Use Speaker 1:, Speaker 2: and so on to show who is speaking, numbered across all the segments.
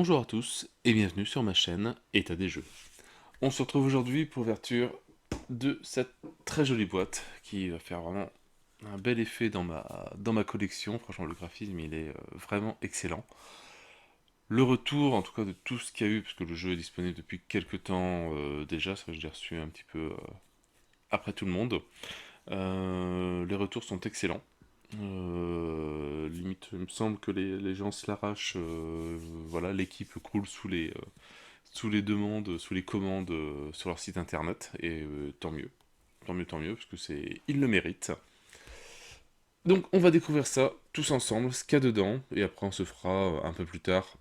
Speaker 1: Bonjour à tous et bienvenue sur ma chaîne État des jeux. On se retrouve aujourd'hui pour l'ouverture de cette très jolie boîte qui va faire vraiment un bel effet dans ma collection. Franchement, le graphisme il est vraiment excellent. Le retour en tout cas de tout ce qu'il y a eu, parce que le jeu est disponible depuis quelques temps déjà, ça je l'ai reçu un petit peu après tout le monde. Les retours sont excellents. Limite, il me semble que les gens se l'arrachent. Voilà, l'équipe croule sous les demandes, sous les commandes sur leur site internet. Et tant mieux, parce que ils le méritent. Donc, on va découvrir ça tous ensemble, ce qu'il y a dedans, et après on se fera un peu plus tard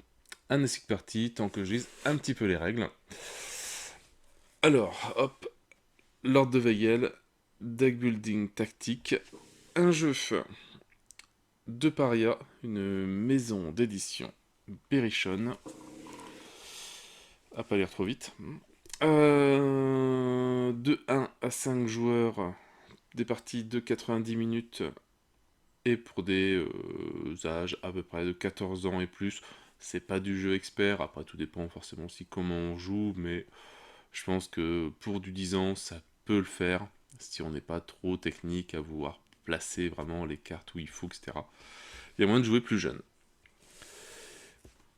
Speaker 1: un escape party, tant que je lise un petit peu les règles. Alors, hop, Lord de Veil, deck building tactique, un jeu de Paria, une maison d'édition Berrichonne. À pas lire trop vite. De 1 à 5 joueurs, des parties de 90 minutes et pour des âges à peu près de 14 ans et plus. C'est pas du jeu expert, après tout dépend forcément aussi comment on joue, mais je pense que pour du 10 ans, ça peut le faire, si on n'est pas trop technique à vouloir placer vraiment les cartes où il faut, etc. Il y a moyen de jouer plus jeune.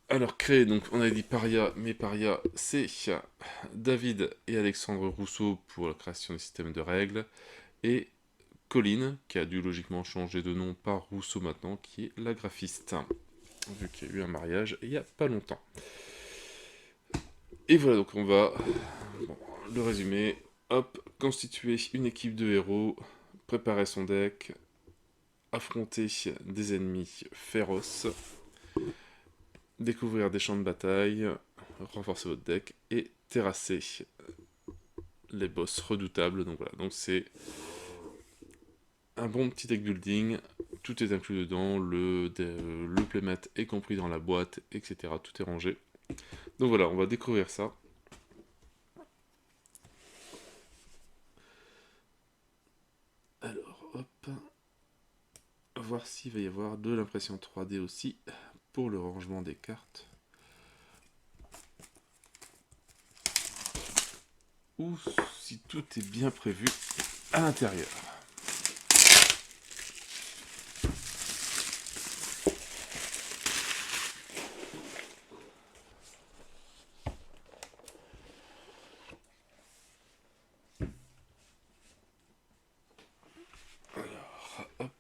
Speaker 1: Alors, créé, donc on a dit Paria, mais Paria, c'est David et Alexandre Rousseau pour la création des systèmes de règles, et Colline, qui a dû logiquement changer de nom par Rousseau maintenant, qui est la graphiste, vu qu'il y a eu un mariage il n'y a pas longtemps. Et voilà, donc on va, bon, le résumer, hop, constituer une équipe de héros, préparer son deck, affronter des ennemis féroces, découvrir des champs de bataille, renforcer votre deck et terrasser les boss redoutables. Donc voilà, donc c'est un bon petit deck building, tout est inclus dedans, le playmat est compris dans la boîte, etc. Tout est rangé. Donc voilà, on va découvrir ça. Alors, hop, voir s'il va y avoir de l'impression 3D aussi pour le rangement des cartes. Ou si tout est bien prévu à l'intérieur. Alors, hop.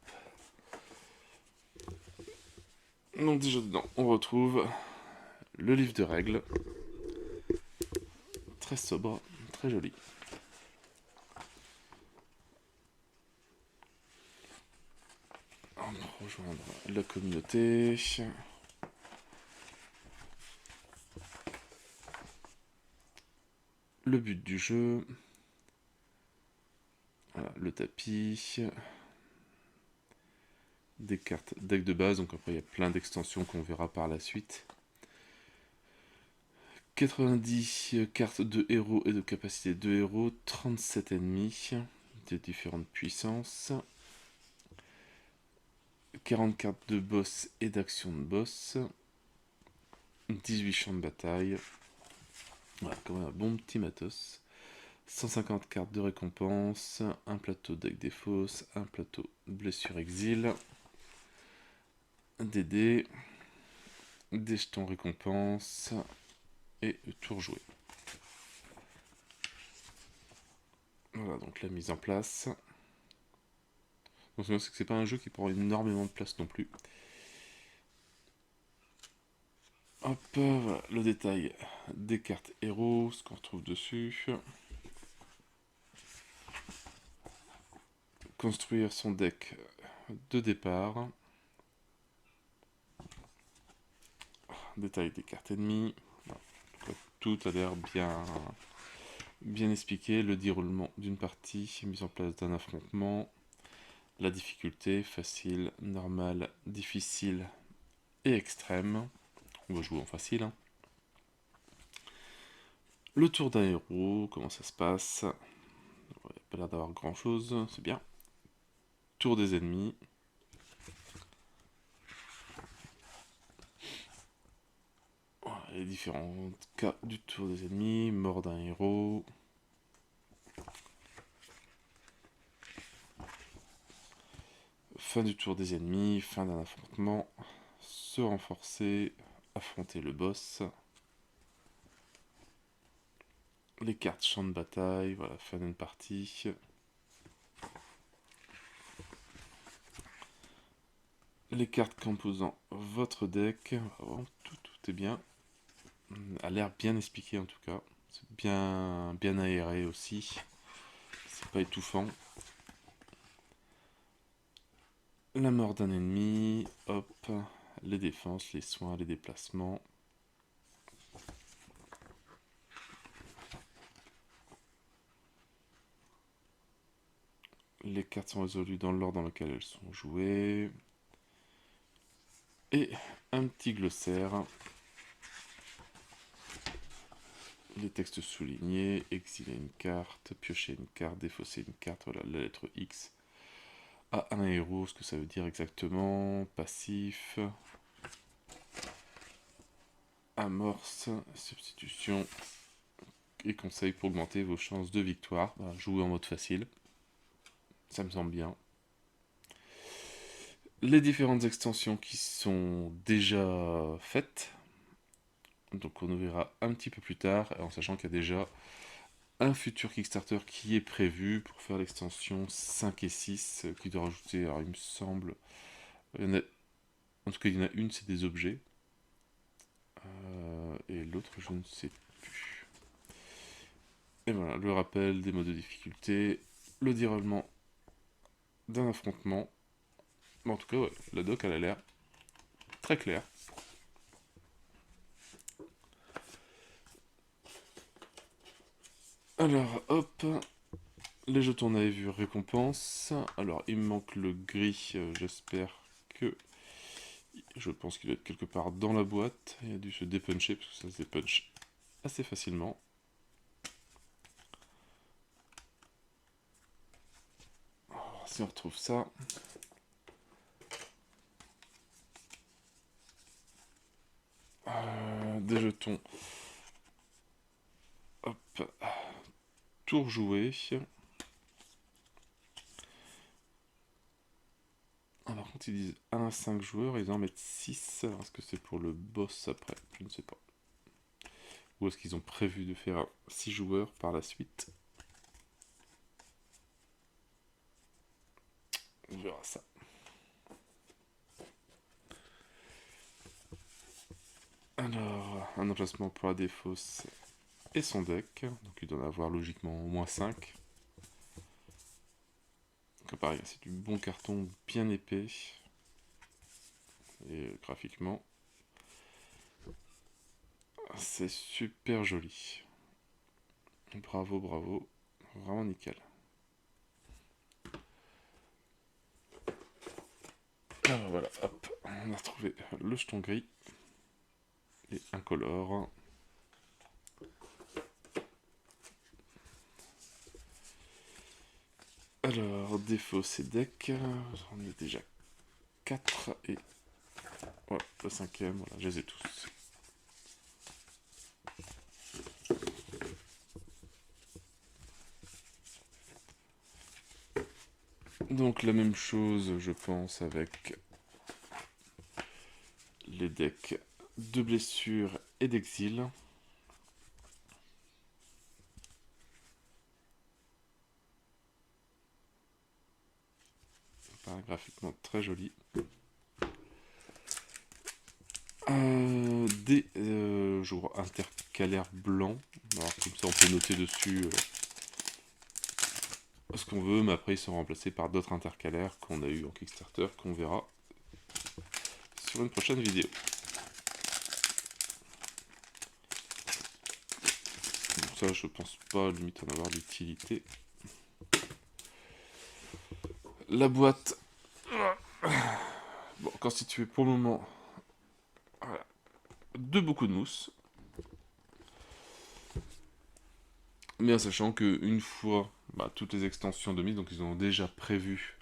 Speaker 1: Donc déjà dedans, on retrouve le livre de règles. Très sobre, très joli. On va rejoindre la communauté. Le but du jeu. Voilà, le tapis. Des cartes deck de base, donc après il y a plein d'extensions qu'on verra par la suite. 90 cartes de héros et de capacité de héros, 37 ennemis de différentes puissances, 40 cartes de boss et d'action de boss, 18 champs de bataille, voilà, quand même un bon petit matos, 150 cartes de récompense, un plateau deck des fosses, un plateau blessure exil, des dés, des jetons récompense et tour joué. Voilà donc la mise en place. Donc c'est que c'est pas un jeu qui prend énormément de place non plus. Hop, voilà le détail des cartes héros, ce qu'on retrouve dessus. Construire son deck de départ. Détail des cartes ennemies. Tout a l'air bien expliqué. Le déroulement d'une partie, mise en place d'un affrontement. La difficulté, facile, normale, difficile et extrême. On va jouer en facile. Hein. Le tour d'un héros, comment ça se passe? Il n'y a pas l'air d'avoir grand chose, c'est bien. Tour des ennemis. les différents cas du tour des ennemis, mort d'un héros. Fin du tour des ennemis, fin d'un affrontement, se renforcer, affronter le boss. Les cartes champ de bataille, voilà, fin d'une partie. Les cartes composant votre deck, vraiment, tout est bien. A l'air bien expliqué en tout cas. C'est bien aéré aussi. C'est pas étouffant. La mort d'un ennemi, hop, les défenses, les soins, les déplacements. Les cartes sont résolues dans l'ordre dans lequel elles sont jouées. Et un petit glossaire. Les textes soulignés, exiler une carte, piocher une carte, défausser une carte, voilà la lettre X. À un héros, ce que ça veut dire exactement, passif, amorce, substitution et conseil pour augmenter vos chances de victoire. Voilà, jouer en mode facile, ça me semble bien. Les différentes extensions qui sont déjà faites, donc on nous verra un petit peu plus tard, en sachant qu'il y a déjà un futur Kickstarter qui est prévu pour faire l'extension 5 et 6, qui doit rajouter, alors il me semble, en tout cas il y en a une, c'est des objets, et l'autre je ne sais plus. Et voilà, le rappel des modes de difficulté, le déroulement d'un affrontement. En tout cas, ouais, la doc elle a l'air très claire. Alors, hop, les jetons on avait vu récompense. Alors, il me manque le gris, j'espère que... Je pense qu'il doit être quelque part dans la boîte. Il a dû se dépuncher, parce que ça se dépunch assez facilement. Alors, si on retrouve ça... des jetons. Hop. Tour joué. Ah, par contre, ils disent 1 à 5 joueurs, ils en mettent 6. Alors, est-ce que c'est pour le boss après? Je ne sais pas. Ou est-ce qu'ils ont prévu de faire 6 joueurs par la suite? On verra ça. Alors, un emplacement pour la défausse et son deck. Donc il doit en avoir logiquement au moins 5. Donc pareil, c'est du bon carton bien épais. Et graphiquement, c'est super joli. Bravo, bravo. Vraiment nickel. Alors voilà, hop, on a trouvé le jeton gris et incolore. Alors, défaut c'est deck, on est déjà 4 et voilà, le cinquième, voilà, je les ai tous. Donc la même chose, je pense, avec les decks de blessure et d'exil. Graphiquement très joli. Des jours intercalaires blancs. Alors comme ça on peut noter dessus ce qu'on veut, mais après ils sont remplacés par d'autres intercalaires qu'on a eu en Kickstarter, qu'on verra sur une prochaine vidéo. Donc ça je pense pas limite en avoir d'utilité. La boîte, bon, constituée pour le moment, voilà, de beaucoup de mousse. Mais en sachant qu'une fois toutes les extensions de mise, donc ils ont déjà prévu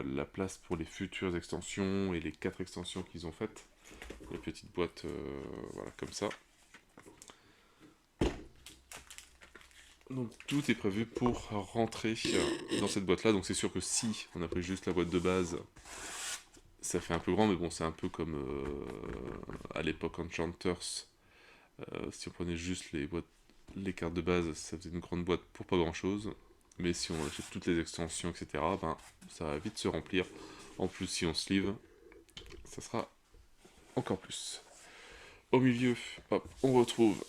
Speaker 1: la place pour les futures extensions et les 4 extensions qu'ils ont faites. Les petites boîtes, voilà, comme ça. Donc tout est prévu pour rentrer dans cette boîte là, donc c'est sûr que si on a pris juste la boîte de base, ça fait un peu grand, mais bon c'est un peu comme à l'époque Enchanters, si on prenait juste les cartes de base, ça faisait une grande boîte pour pas grand chose, mais si on achète toutes les extensions, etc., ben ça va vite se remplir. En plus si on sleeve, ça sera encore plus. Au milieu, hop, on retrouve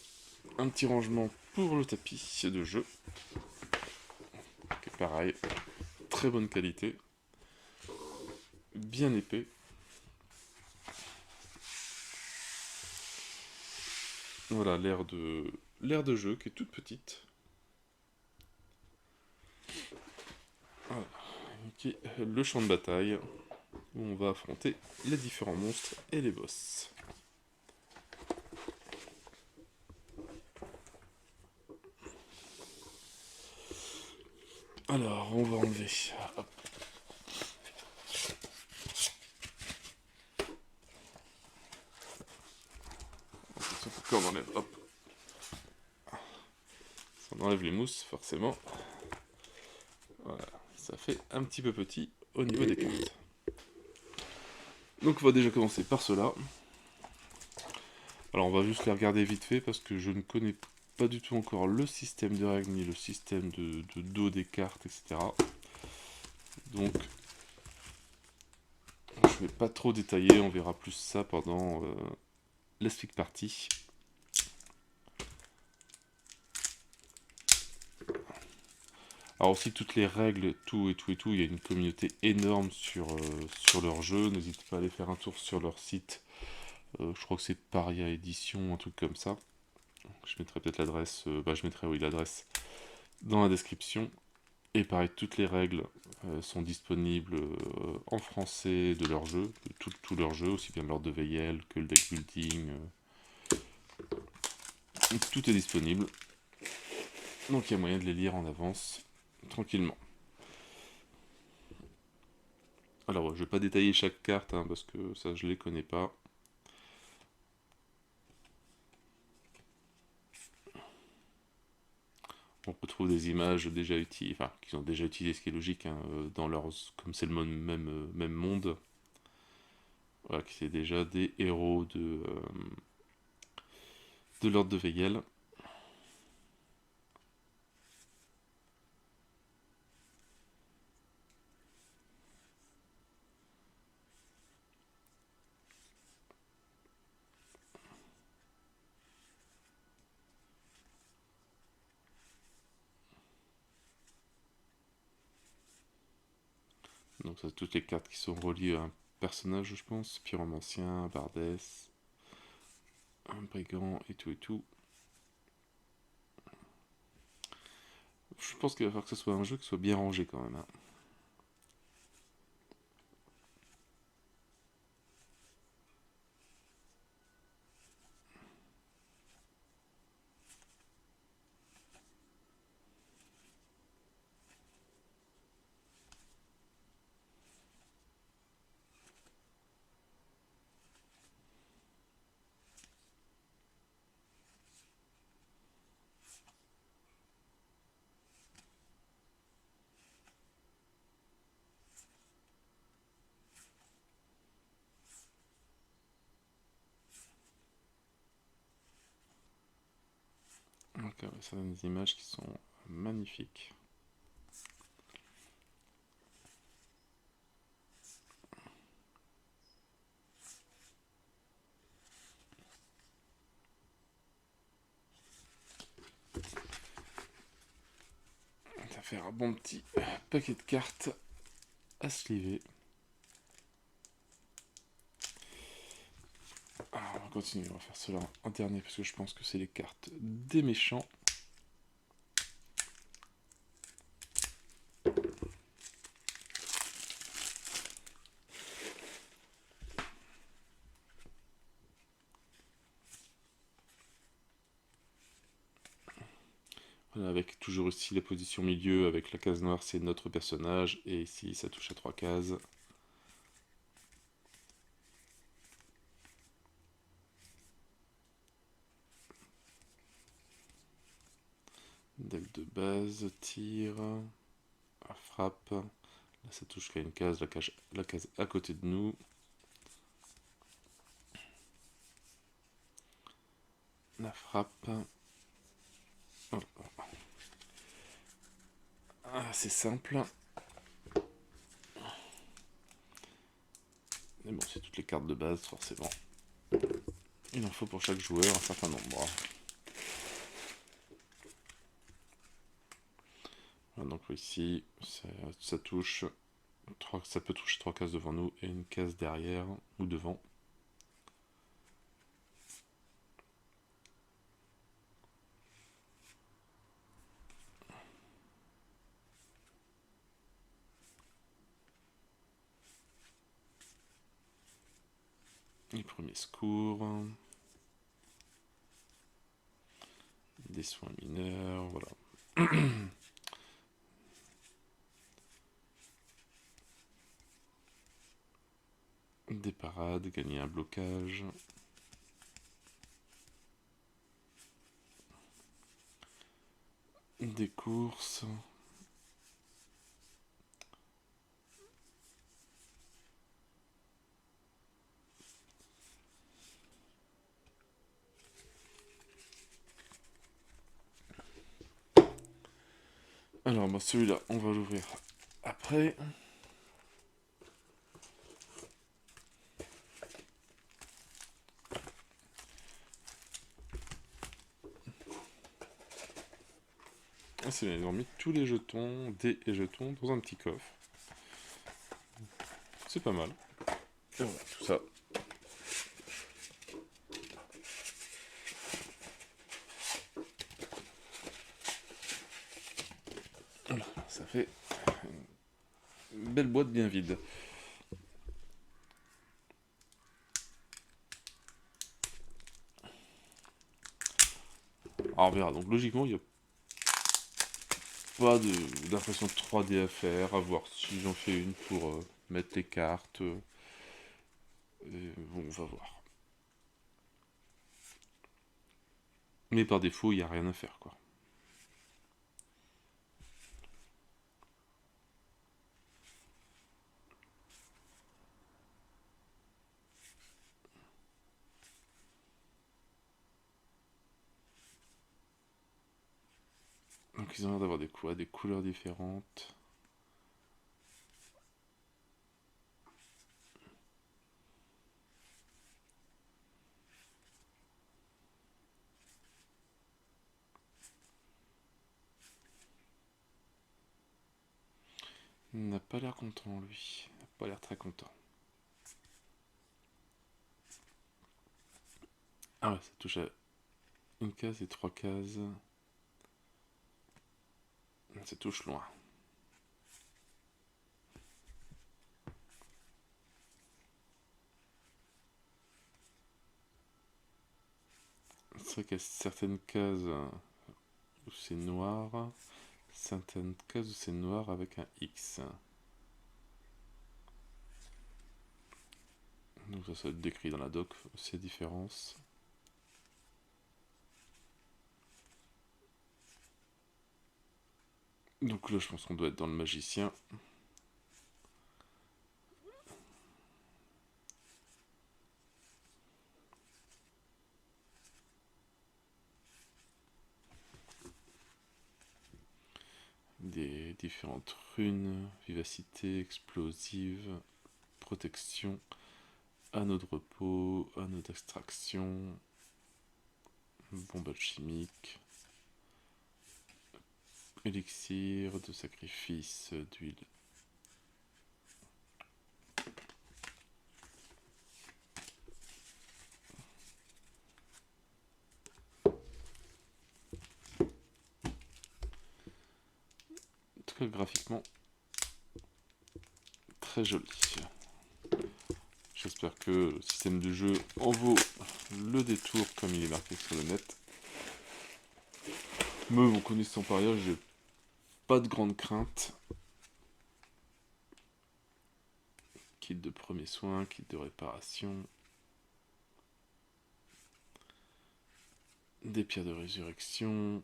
Speaker 1: un petit rangement pour le tapis de jeu, qui est pareil, très bonne qualité, bien épais. Voilà l'aire de jeu qui est toute petite. Voilà, qui est le champ de bataille où on va affronter les différents monstres et les boss. Alors, on va enlever. Hop. Attention pourquoi on enlève. Hop. On enlève les mousses, forcément. Voilà, ça fait un petit peu petit au niveau des cartes. Donc on va déjà commencer par cela. Alors on va juste les regarder vite fait parce que je ne connais pas du tout encore le système de règles ni le système de dos des cartes, etc. Donc je vais pas trop détailler, on verra plus ça pendant la speak party. Alors aussi toutes les règles, tout, il y a une communauté énorme sur leur jeu, n'hésitez pas à aller faire un tour sur leur site, je crois que c'est Paria Édition, un truc comme ça. Je mettrai peut-être l'adresse, je mettrai oui l'adresse dans la description. Et pareil, toutes les règles sont disponibles en français de leur jeu, de tout leur jeu, aussi bien l'ordre de Veyel que le deck building. Tout est disponible. Donc il y a moyen de les lire en avance, tranquillement. Alors je vais pas détailler chaque carte, hein, parce que ça je les connais pas. On retrouve des images déjà utilisées, enfin, qu'ils ont déjà utilisées, ce qui est logique, hein, dans leur, comme c'est le même monde. Voilà, qui c'est déjà des héros de l'ordre de Veyel. Donc ça, toutes les cartes qui sont reliées à un personnage, je pense. Pyromancien, Bardès, un brigand et tout et tout. Je pense qu'il va falloir que ce soit un jeu qui soit bien rangé quand même, hein. Donc ça donne des images qui sont magnifiques. Ça va faire un bon petit paquet de cartes à sliver. Alors, on va continuer, on va faire cela en dernier parce que je pense que c'est les cartes des méchants. Voilà, avec toujours ici la position milieu, avec la case noire c'est notre personnage, et ici ça touche à 3 cases. Deck de base, tir, frappe. Là, ça touche qu'à une case, la case à côté de nous. La frappe. Oh. Ah, c'est simple. Mais bon, c'est toutes les cartes de base, forcément. Il en faut pour chaque joueur un certain nombre. Voilà, donc ici, ça touche. Ça peut toucher 3 cases devant nous et une case derrière ou devant. Les premiers secours. Des soins mineurs, voilà. Des parades, gagner un blocage. Des courses. Alors, bah, celui-là, on va l'ouvrir après. Ah, c'est bien, ils ont mis tous les jetons, dés et jetons dans un petit coffre. C'est pas mal. Et voilà, tout ça. Voilà, ça fait une belle boîte bien vide. Alors on verra, donc logiquement il n'y a pas d'impression 3D à faire, à voir si j'en fais une pour mettre les cartes. Bon, on va voir. Mais par défaut, il n'y a rien à faire, quoi. Donc ils ont l'air d'avoir des couleurs différentes. Il n'a pas l'air content, lui. Il n'a pas l'air très content. Ah ouais, ça touche à une case et 3 cases. Ça touche loin. C'est vrai qu'il y a certaines cases où c'est noir, certaines cases où c'est noir avec un X. Donc ça va être décrit dans la doc, ces différences. Donc là je pense qu'on doit être dans le magicien. Des différentes runes, vivacité, explosive, protection, anneau de repos, anneau d'extraction, bombe alchimique, élixir de sacrifice d'huile. En tout cas, graphiquement, très joli. J'espère que le système de jeu en vaut le détour comme il est marqué sur le net. Mais vous connaissant par ailleurs, j'ai pas de grande crainte. Kit de premier soin, kit de réparation. Des pierres de résurrection.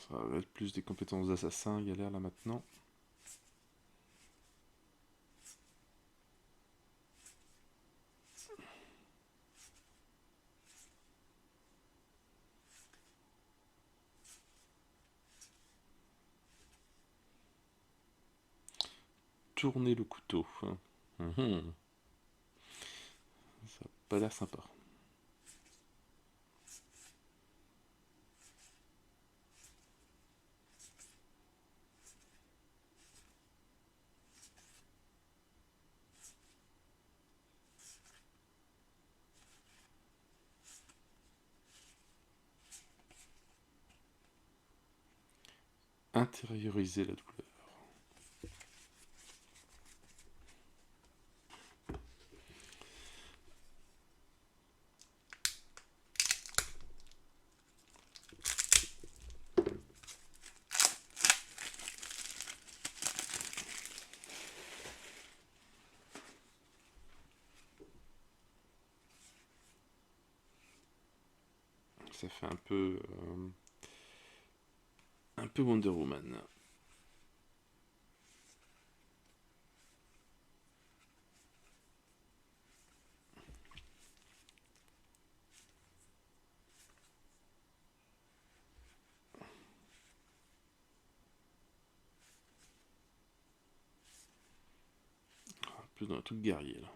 Speaker 1: Ça va être plus des compétences d'assassin, il y a l'air là maintenant. Tourner le couteau. Mhm. Ça n'a pas l'air sympa. Intérioriser la douleur. Ça fait un peu Wonder Woman. Plus dans un truc guerrier là.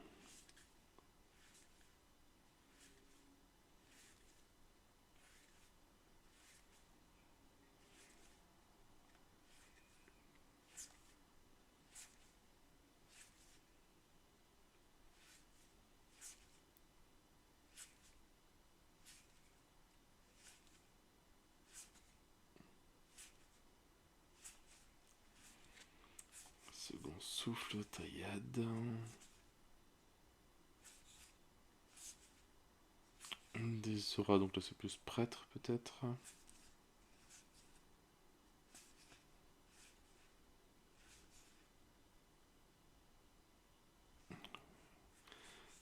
Speaker 1: Second souffle, taillade. Des auras, donc là c'est plus prêtre peut-être.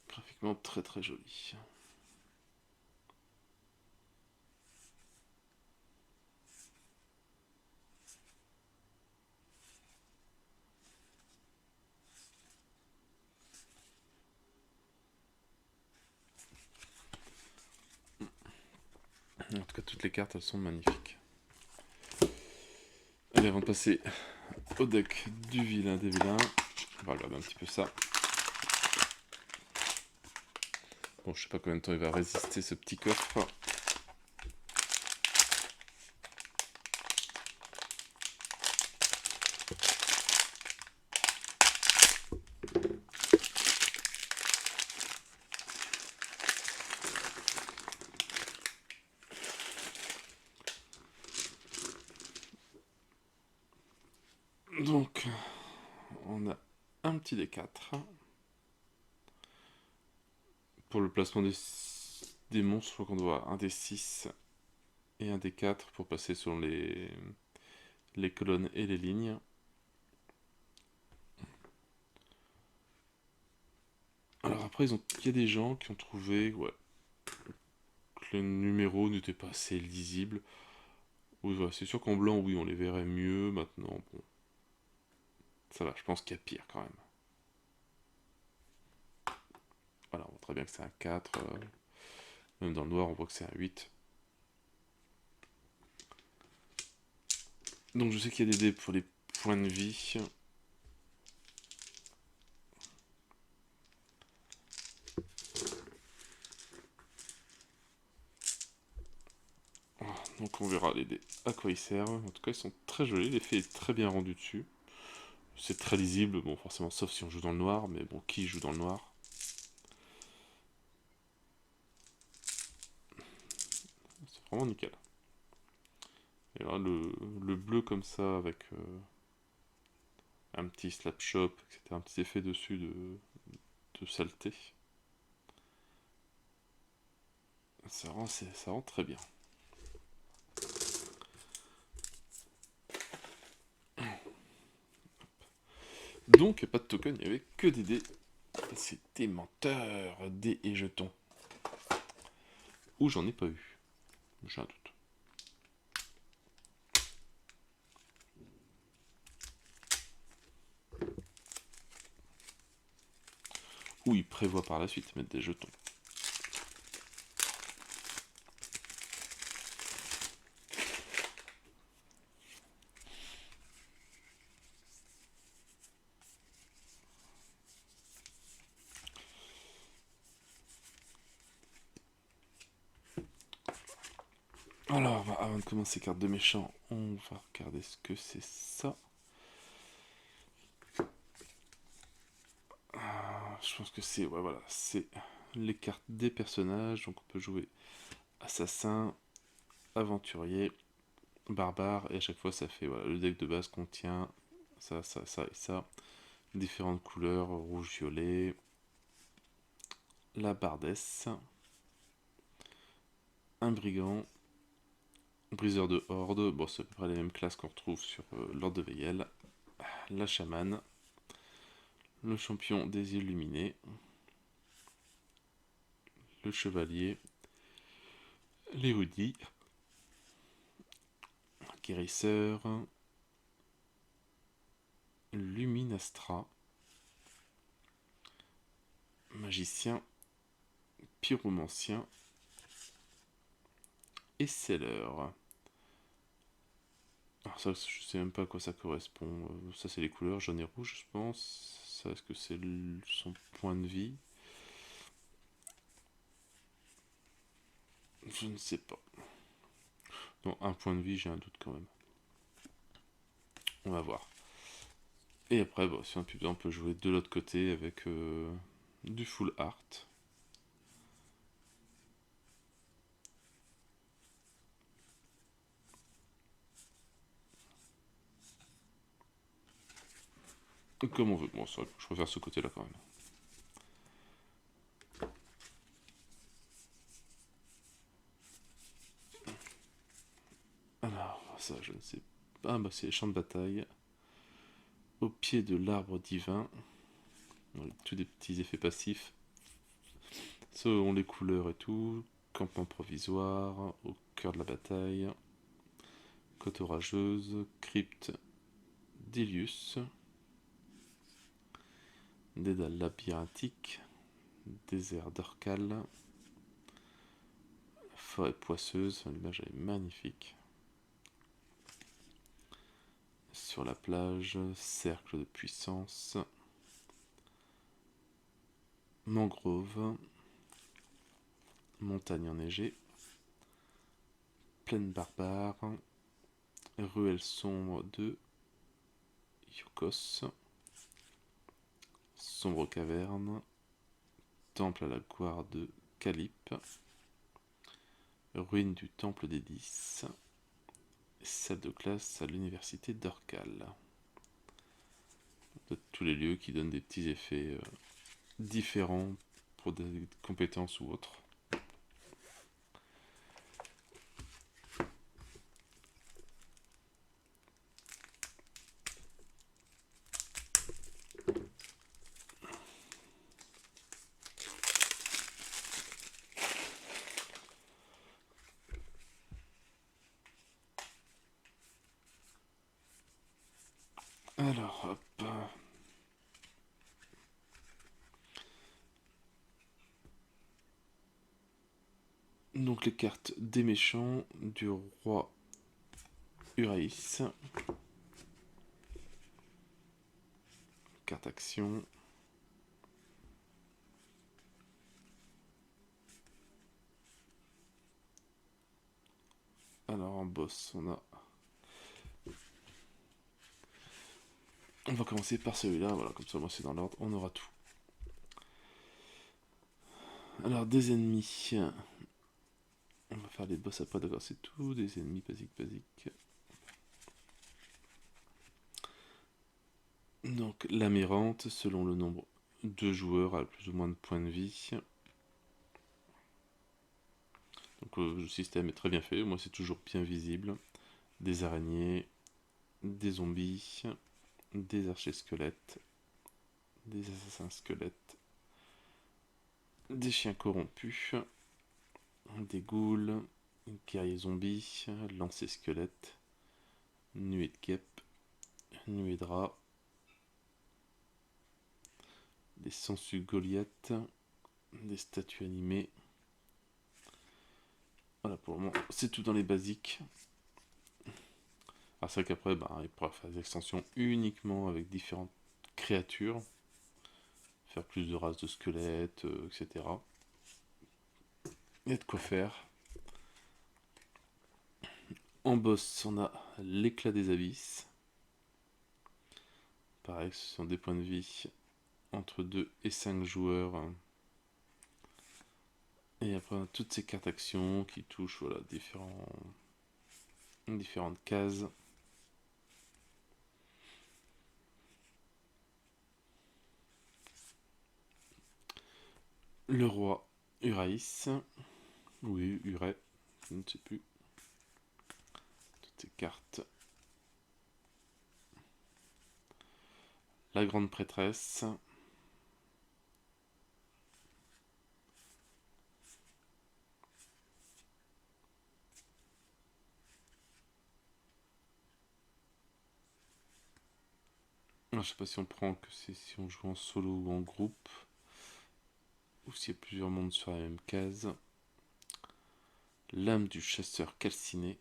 Speaker 1: Graphiquement très très joli. En tout cas, toutes les cartes, elles sont magnifiques. Allez, avant de passer au deck du vilain des vilains, on va regarder un petit peu ça. Bon, je sais pas combien de temps il va résister ce petit coffre. Donc, on a un petit D4. Pour le placement des monstres, je crois qu'on doit avoir un D6 et un D4 pour passer sur les colonnes et les lignes. Alors après, il y a des gens qui ont trouvé que les numéros n'étaient pas assez lisibles. Oui, voilà, c'est sûr qu'en blanc, oui, on les verrait mieux. Maintenant, bon, ça va, je pense qu'il y a pire quand même. Voilà, on voit très bien que c'est un 4. Même dans le noir, on voit que c'est un 8. Donc je sais qu'il y a des dés pour les points de vie. Donc on verra les dés à quoi ils servent. En tout cas, ils sont très jolis. L'effet est très bien rendu dessus. C'est très lisible, bon, forcément, sauf si on joue dans le noir. Mais bon, qui joue dans le noir? C'est vraiment nickel. Et là, le bleu comme ça, avec un petit slap shop, etc., un petit effet dessus de saleté. Ça rend très bien. Donc, pas de token, il n'y avait que des dés. C'était menteurs, dés et jetons. Ou j'en ai pas eu. J'ai un doute. Ou il prévoit par la suite mettre des jetons. Alors, avant de commencer carte de méchant, on va regarder ce que c'est ça. Je pense que c'est, ouais, voilà, c'est les cartes des personnages. Donc on peut jouer assassin, aventurier, barbare, et à chaque fois ça fait, voilà, le deck de base contient ça, ça, ça et ça. Différentes couleurs, rouge, violet, la bardesse, un brigand, briseur de horde, bon c'est à peu près les mêmes classes qu'on retrouve sur l'ordre de Veyel, la chamane, le champion des illuminés, le chevalier, l'érudit, guérisseur, luminastra, magicien, pyromancien et seller. Alors ça, je sais même pas à quoi ça correspond. Ça, c'est les couleurs, jaune et rouge, je pense. Ça, est-ce que c'est son point de vie? Je ne sais pas. Non, un point de vie, j'ai un doute quand même. On va voir. Et après, bon, si on a plus besoin, on peut jouer de l'autre côté avec du full art. Comme on veut. Bon, c'est vrai que je préfère ce côté-là quand même. Alors, ça, je ne sais pas. Ah, bah, c'est les champs de bataille. Au pied de l'arbre divin. Donc, tous des petits effets passifs. Selon les couleurs et tout. Campement provisoire. Au cœur de la bataille. Côte orageuse. Crypte d'Ilius. Dédale labyrinthique. Désert d'Orcal. Forêt poisseuse. L'image est magnifique. Sur la plage, cercle de puissance, mangrove, montagne enneigée, plaine barbare, ruelle sombre de Yukos, sombre caverne, temple à la gloire de Calype, ruine du temple des 10, salle de classe à l'université d'Orcal. Tous les lieux qui donnent des petits effets différents pour des compétences ou autres. Alors, hop. Donc les cartes des méchants, du roi Uraïs. Carte action. Alors en boss, on a... On va commencer par celui-là, voilà, comme ça moi c'est dans l'ordre, on aura tout. Alors des ennemis. On va faire les boss après, d'accord, c'est tout. Des ennemis basiques. Donc l'amirante, selon le nombre de joueurs, a plus ou moins de points de vie. Donc le système est très bien fait, moi c'est toujours bien visible. Des araignées, des zombies, des archers squelettes, des assassins squelettes, des chiens corrompus, des ghouls, guerriers zombies, lancers squelettes, nuée de guêpes, nuée de rats, des sangsues Goliath, des statues animées. Voilà, pour le moment, c'est tout dans les basiques. Alors c'est vrai qu'après, il pourra faire des extensions uniquement avec différentes créatures, faire plus de races de squelettes, etc. Il y a de quoi faire. En boss, on a l'éclat des abysses. Pareil, ce sont des points de vie entre 2 et 5 joueurs. Et après, on a toutes ces cartes actions qui touchent voilà, différentes cases. Le roi Uraïs. Oui, Uray, je ne sais plus. Toutes ces cartes. La grande prêtresse. Alors, je sais pas si on prend que c'est si on joue en solo ou en groupe. Ou s'il y a plusieurs mondes sur la même case. L'âme du chasseur calciné.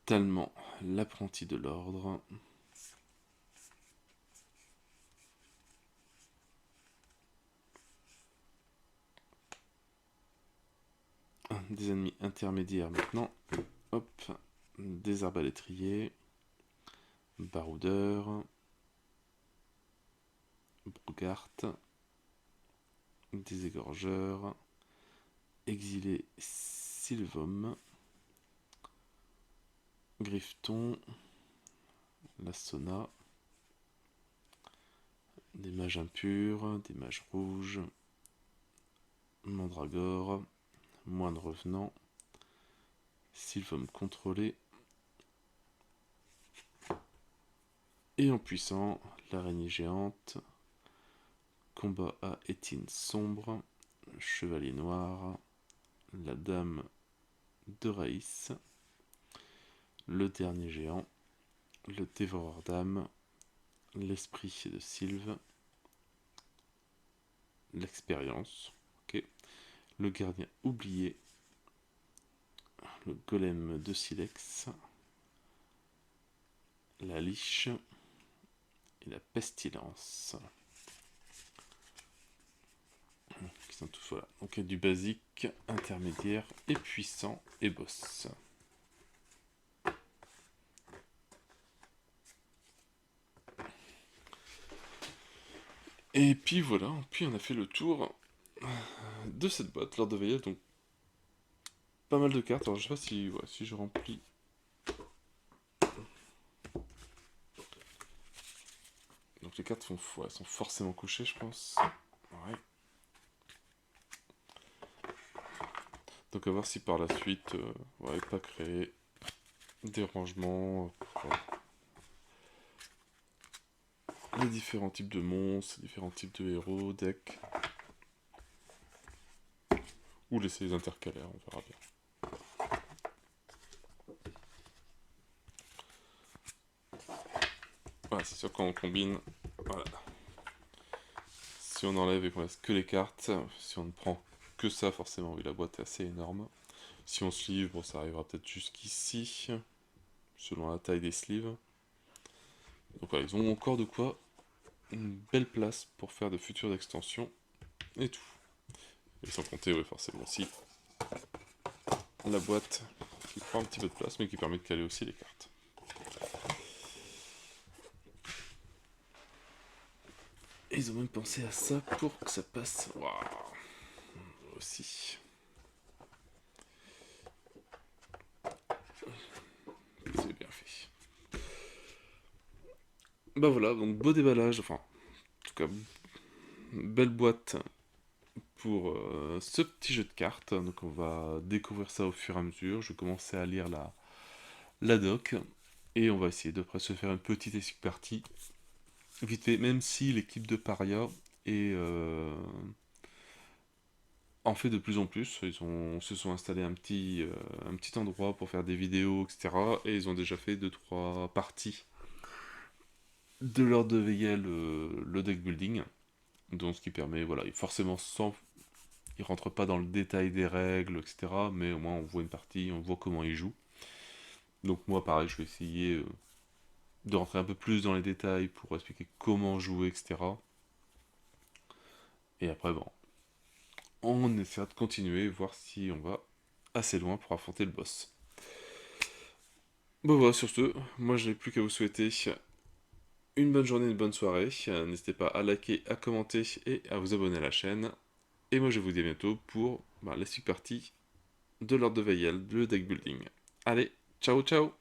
Speaker 1: Talman, l'apprenti de l'ordre. Des ennemis intermédiaires maintenant. Hop, des arbalétriers. Baroudeur. Brugart. Des égorgeurs. Exilé Sylvom. Griffeton. La Sona. Des mages impurs, des mages rouges. Mandragore. Moine revenant. Sylvom contrôlé. Et en puissant, l'araignée géante. Combat à Étine sombre. Chevalier noir. La dame de Raïs. Le dernier géant. Le dévoreur d'âme. L'esprit de Sylve. L'expérience. Ok. Le gardien oublié. Le golem de silex. La liche. Et la pestilence. Qui sont tous voilà. Donc il y a du basique, intermédiaire et puissant et boss. Et puis voilà, puis on a fait le tour de cette boîte lors de Veillel, donc pas mal de cartes. Alors je sais pas si, ouais, si je remplis. Donc les cartes sont forcément couchées, je pense. Ouais. Donc à voir si par la suite, ouais, pas créer des rangements pour les différents types de monstres, différents types de héros, decks. Ou laisser les intercalaires, on verra bien. Voilà, c'est sûr quand on combine, voilà. Si on enlève et qu'on laisse que les cartes, si on ne prend que ça, forcément, oui, la boîte est assez énorme. Si on sleeve, bon, ça arrivera peut-être jusqu'ici, selon la taille des sleeves. Donc voilà, ils ont encore de quoi, une belle place pour faire de futures extensions, et tout. Et sans compter, oui, forcément aussi, la boîte qui prend un petit peu de place, mais qui permet de caler aussi les cartes. Et ils ont même pensé à ça pour que ça passe. Waouh, aussi. C'est bien fait. Bah voilà, donc beau déballage, enfin, en tout cas, belle boîte pour ce petit jeu de cartes. Donc on va découvrir ça au fur et à mesure. Je vais commencer à lire la doc. Et on va essayer de se faire une petite escape partie. Vite fait, même si l'équipe de Paria est, en fait de plus en plus. Se sont installés un petit endroit pour faire des vidéos, etc. Et ils ont déjà fait deux trois parties de leur de veiller le deck building. Donc ce qui permet, voilà, forcément sans... Ils rentrent pas dans le détail des règles, etc. Mais au moins on voit une partie, on voit comment ils jouent. Donc moi pareil, je vais essayer de rentrer un peu plus dans les détails pour expliquer comment jouer, etc. Et après, bon, on essaiera de continuer, voir si on va assez loin pour affronter le boss. Bon voilà, sur ce, moi je n'ai plus qu'à vous souhaiter une bonne journée, une bonne soirée. N'hésitez pas à liker, à commenter et à vous abonner à la chaîne. Et moi je vous dis à bientôt pour la suite partie de l'ordre de Veil, le deck building. Allez, ciao ciao.